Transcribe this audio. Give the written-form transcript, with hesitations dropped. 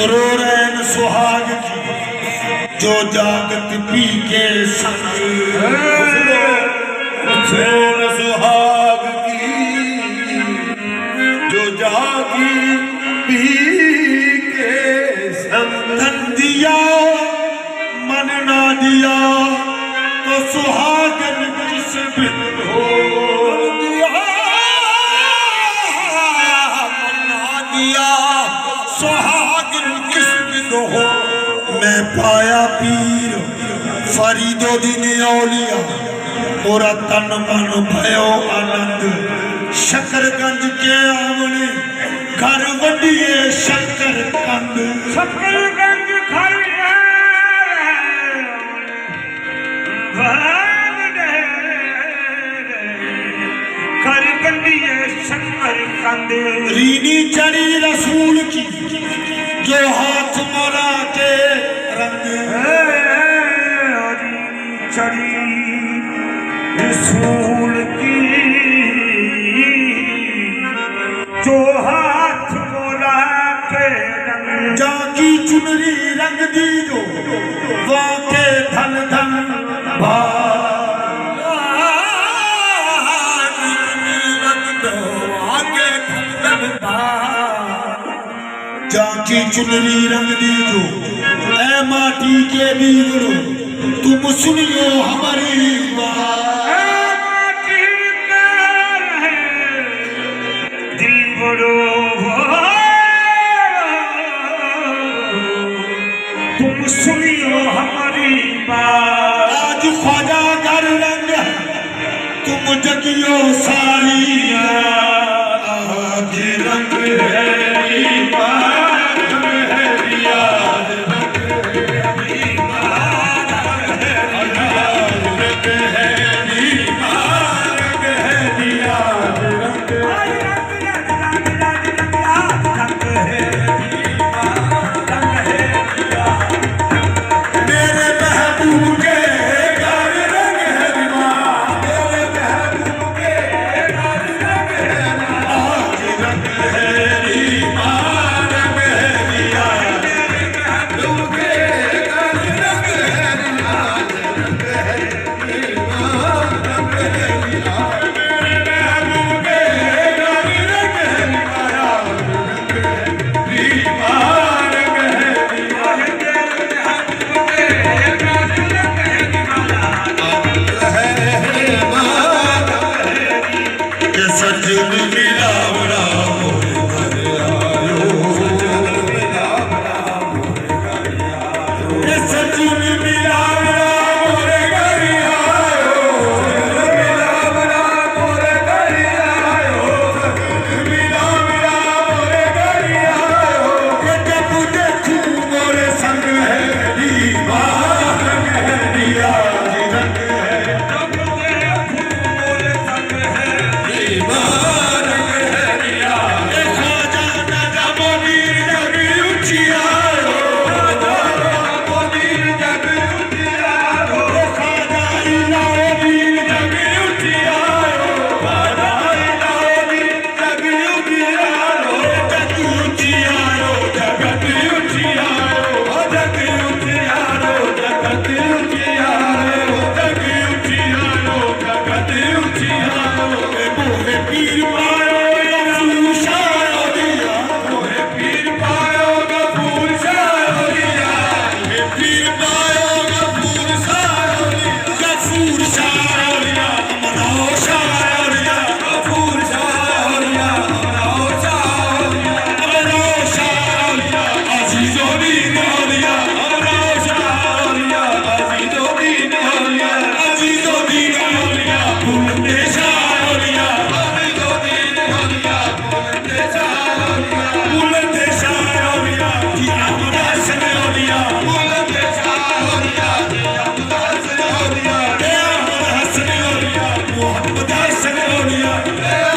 सुरोरैन सुहाग की जो जागत पी के संग, सुरोरैन सुहाग की जो जागी पी के संग। तन दिया मन ना दिया तो सुहागन किस बिन हो। मन ना दिया सुहागन किस बिन हो। मैं पाया पीर फरीदो दीन औलिया तोरा तन मन भयो आनंद। शकरगंज के आमने घर वडिए शंकर कंद। शकरगंज घर घर कंडिए शंकर कंद। रीनी चढ़ी रसूल की जो हाथ मोरा के रंग। चढ़ी रसूल की जो हाथ मोरा के रंग। जाकी चुनरी रंग दी जो वाके धन धन जाकी चुनरी रंग दी जो ऐ माटी के बीगड़ो तुम सुनियो हमारी बात। तुम सुनियो हमारी बात। आज ख्वाजा घर रंग तुम जगियो सारी। आज रंग है मोहम्मद हसन औलिया